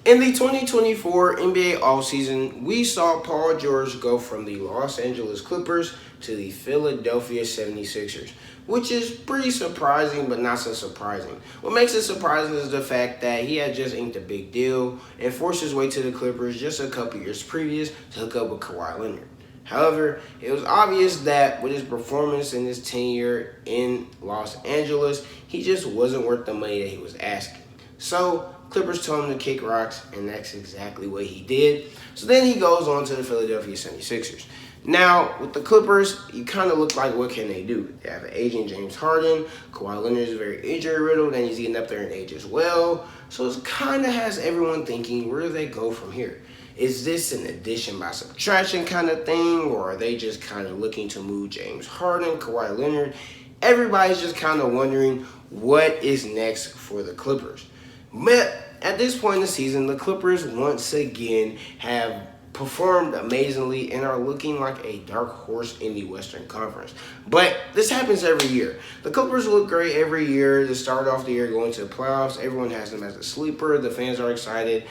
In the 2024 NBA offseason, we saw Paul George go from the Los Angeles Clippers to the Philadelphia 76ers, which is pretty surprising, but not so surprising. What makes it surprising is the fact that he had just inked a big deal and forced his way to the Clippers just a couple years previous to hook up with Kawhi Leonard. However, it was obvious that with his performance in his tenure in Los Angeles, he just wasn't worth the money that he was asking. So Clippers told him to kick rocks, and that's exactly what he did. So then he goes on to the Philadelphia 76ers. Now, with the Clippers, you kind of look like, what can they do? They have an aging James Harden. Kawhi Leonard is very injury-riddled, and he's getting up there in age as well. So it kind of has everyone thinking, where do they go from here? Is this an addition by subtraction kind of thing, or are they just kind of looking to move James Harden, Kawhi Leonard? Everybody's just kind of wondering what is next for the Clippers. But at this point in the season, the Clippers once again have performed amazingly and are looking like a dark horse in the Western Conference. But this happens every year. The Clippers look great every year to start off the year going to the playoffs. Everyone has them as a sleeper. The fans are excited.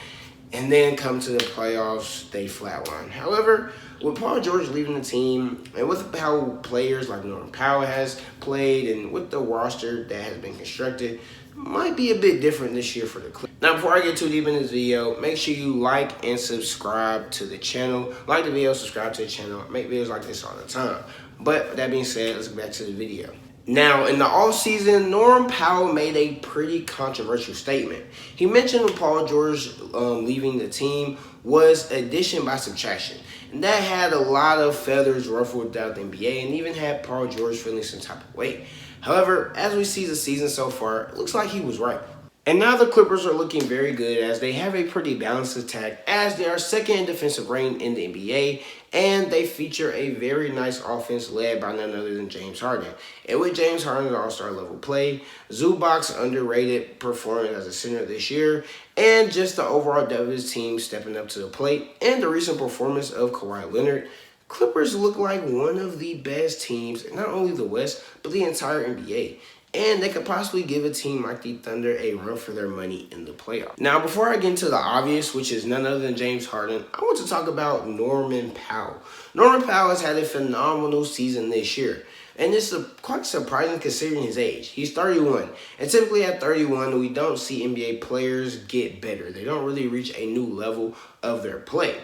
And then come to the playoffs, they flatline. However, with Paul George leaving the team, and with how players like Norman Powell has played, and with the roster that has been constructed, might be a bit different this year for the Clippers. Now, before I get too deep in this video, make sure you like and subscribe to the channel. Like the video, subscribe to the channel. I make videos like this all the time. But with that being said, let's get back to the video. Now, in the offseason, Norman Powell made a pretty controversial statement. He mentioned Paul George leaving the team was addition by subtraction. And that had a lot of feathers ruffled throughout the NBA and even had Paul George feeling some type of way. However, as we see the season so far, it looks like he was right. And now the Clippers are looking very good as they have a pretty balanced attack as they are second in defensive rating in the NBA, and they feature a very nice offense led by none other than James Harden. And with James Harden's all-star level play, Zubac's underrated performance as a center this year, and just the overall depth of his team stepping up to the plate, and the recent performance of Kawhi Leonard, Clippers look like one of the best teams, not only the West, but the entire NBA. And they could possibly give a team like the Thunder a run for their money in the playoffs. Now, before I get into the obvious, which is none other than James Harden, I want to talk about Norman Powell. Norman Powell has had a phenomenal season this year. And this is quite surprising considering his age. He's 31. And typically at 31, we don't see NBA players get better. They don't really reach a new level of their play.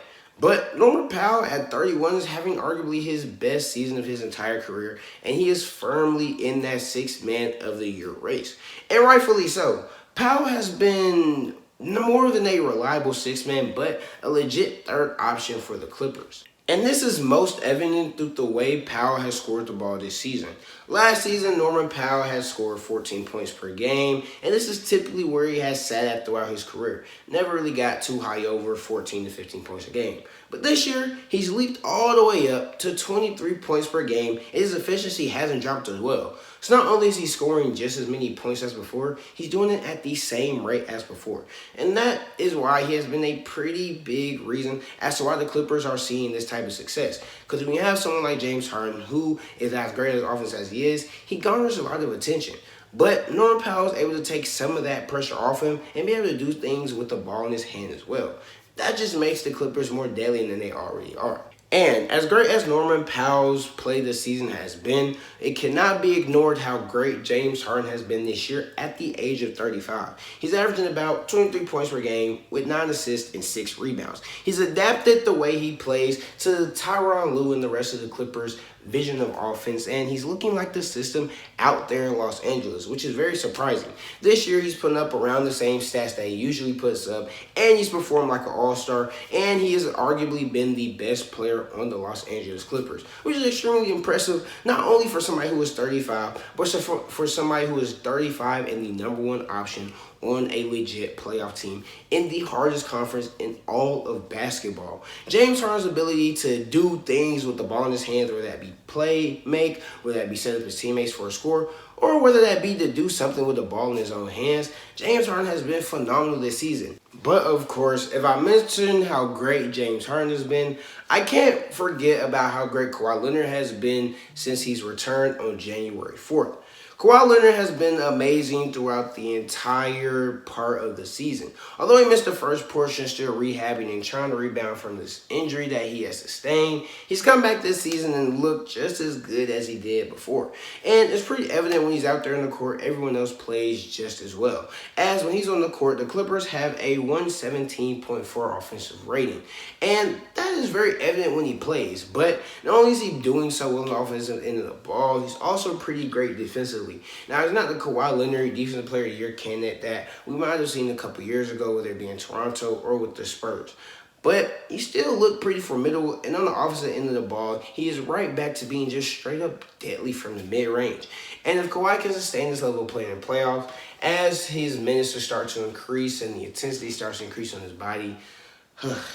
But Norman Powell at 31 is having arguably his best season of his entire career, and he is firmly in that sixth man of the year race. And rightfully so. Powell has been more than a reliable sixth man, but a legit third option for the Clippers. And this is most evident through the way Powell has scored the ball this season. Last season, Norman Powell has scored 14 points per game, and this is typically where he has sat at throughout his career. Never really got too high over 14 to 15 points a game. But this year, he's leaped all the way up to 23 points per game, and his efficiency hasn't dropped as well. So not only is he scoring just as many points as before, he's doing it at the same rate as before. And that is why he has been a pretty big reason as to why the Clippers are seeing this type of success. Because when you have someone like James Harden, who is as great as offense as he is, he garners a lot of attention. But Norman Powell is able to take some of that pressure off him and be able to do things with the ball in his hand as well. That just makes the Clippers more deadly than they already are. And as great as Norman Powell's play this season has been, it cannot be ignored how great James Harden has been this year at the age of 35. He's averaging about 23 points per game with 9 assists and 6 rebounds. He's adapted the way he plays to Tyronn Lue and the rest of the Clippers' vision of offense, and he's looking like the system out there in Los Angeles, which is very surprising. This year, he's putting up around the same stats that he usually puts up, and he's performed like an all-star, and he has arguably been the best player on the Los Angeles Clippers, which is extremely impressive, not only for somebody who is 35, but for somebody who is 35 and the #1 option on a legit playoff team in the hardest conference in all of basketball. James Harden's ability to do things with the ball in his hands, whether that be play, make, whether that be set up his teammates for a score, or whether that be to do something with the ball in his own hands, James Harden has been phenomenal this season. But of course, if I mention how great James Harden has been, I can't forget about how great Kawhi Leonard has been since he's returned on January 4th. Kawhi Leonard has been amazing throughout the entire part of the season. Although he missed the first portion, still rehabbing and trying to rebound from this injury that he has sustained, he's come back this season and looked just as good as he did before. And it's pretty evident when he's out there on the court, everyone else plays just as well. As when he's on the court, the Clippers have a 117.4 offensive rating. And that is very evident when he plays. But not only is he doing so well on the offensive end of the ball, he's also pretty great defensively. Now, it's not the Kawhi Leonard Defensive Player of the Year candidate that we might have seen a couple years ago, whether it be in Toronto or with the Spurs. But he still looked pretty formidable, and on the opposite end of the ball, he is right back to being just straight up deadly from the mid-range. And if Kawhi can sustain this level of play in the playoffs, as his minutes start to increase and the intensity starts to increase on his body,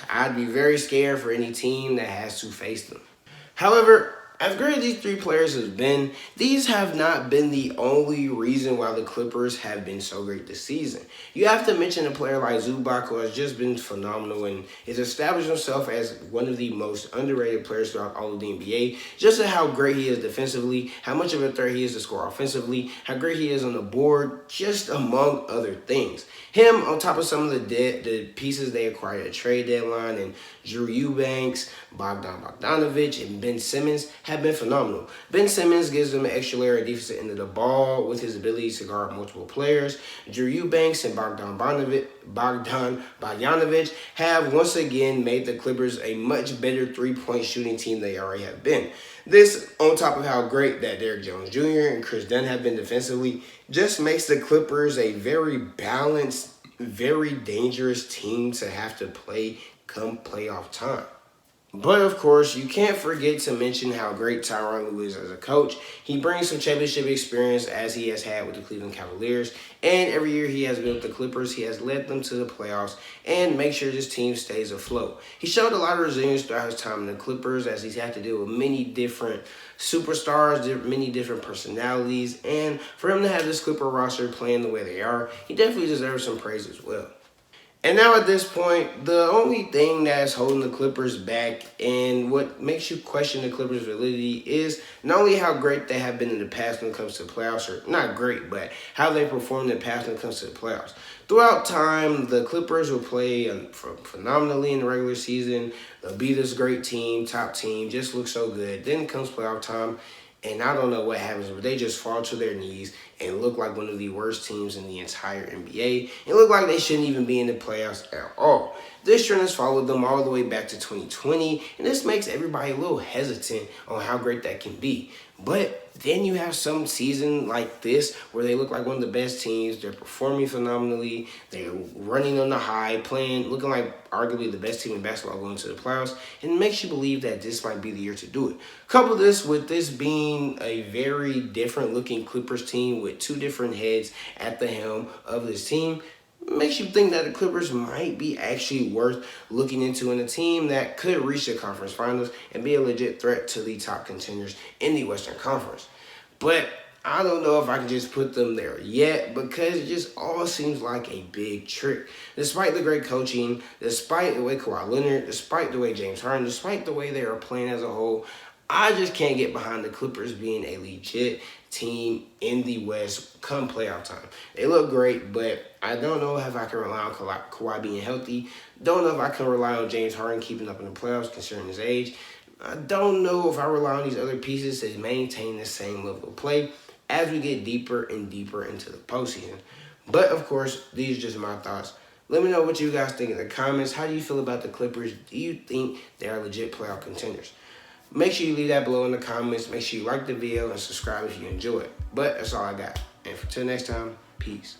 I'd be very scared for any team that has to face them. However, as great as these three players have been, these have not been the only reason why the Clippers have been so great this season. You have to mention a player like Zubac, who has just been phenomenal and has established himself as one of the most underrated players throughout all of the NBA. Just at how great he is defensively, how much of a threat he is to score offensively, how great he is on the board, just among other things. Him, on top of some of the pieces they acquired at trade deadline, and Drew Eubanks, Bogdan Bogdanovic, and Ben Simmons have been phenomenal. Ben Simmons gives them an extra layer of defensive end of the ball with his ability to guard multiple players. Drew Eubanks and Bogdan Bogdanovic have once again made the Clippers a much better three-point shooting team they already have been. This, on top of how great that Derrick Jones Jr. and Chris Dunn have been defensively, just makes the Clippers a very balanced, very dangerous team to have to play come playoff time. But, of course, you can't forget to mention how great Tyronn Lue is as a coach. He brings some championship experience as he has had with the Cleveland Cavaliers. And every year he has been with the Clippers, he has led them to the playoffs and make sure this team stays afloat. He showed a lot of resilience throughout his time in the Clippers as he's had to deal with many different superstars, many different personalities. And for him to have this Clipper roster playing the way they are, he definitely deserves some praise as well. And now at this point, the only thing that's holding the Clippers back and what makes you question the Clippers' validity is not only how great they have been in the past when it comes to the playoffs, or not great, but how they performed in the past when it comes to the playoffs. Throughout time, the Clippers will play phenomenally in the regular season. They'll be this great team, top team, just look so good. Then comes playoff time, and I don't know what happens, but they just fall to their knees and look like one of the worst teams in the entire NBA. And look like they shouldn't even be in the playoffs at all. This trend has followed them all the way back to 2020, and this makes everybody a little hesitant on how great that can be. But then you have some season like this where they look like one of the best teams. They're performing phenomenally. They're running on the high, looking like arguably the best team in basketball going to the playoffs. And it makes you believe that this might be the year to do it. Couple this with this being a very different looking Clippers team with two different heads at the helm of this team. Makes you think that the Clippers might be actually worth looking into in a team that could reach the conference finals and be a legit threat to the top contenders in the Western Conference. But I don't know if I can just put them there yet because it just all seems like a big trick. Despite the great coaching, despite the way Kawhi Leonard, despite the way James Harden, despite the way they are playing as a whole, I just can't get behind the Clippers being a legit team in the West come playoff time. They look great, but I don't know if I can rely on Kawhi being healthy. Don't know if I can rely on James Harden keeping up in the playoffs considering his age. I don't know if I rely on these other pieces to maintain the same level of play as we get deeper and deeper into the postseason. But, of course, these are just my thoughts. Let me know what you guys think in the comments. How do you feel about the Clippers? Do you think they are legit playoff contenders? Make sure you leave that below in the comments. Make sure you like the video and subscribe if you enjoy it. But that's all I got. And until next time, peace.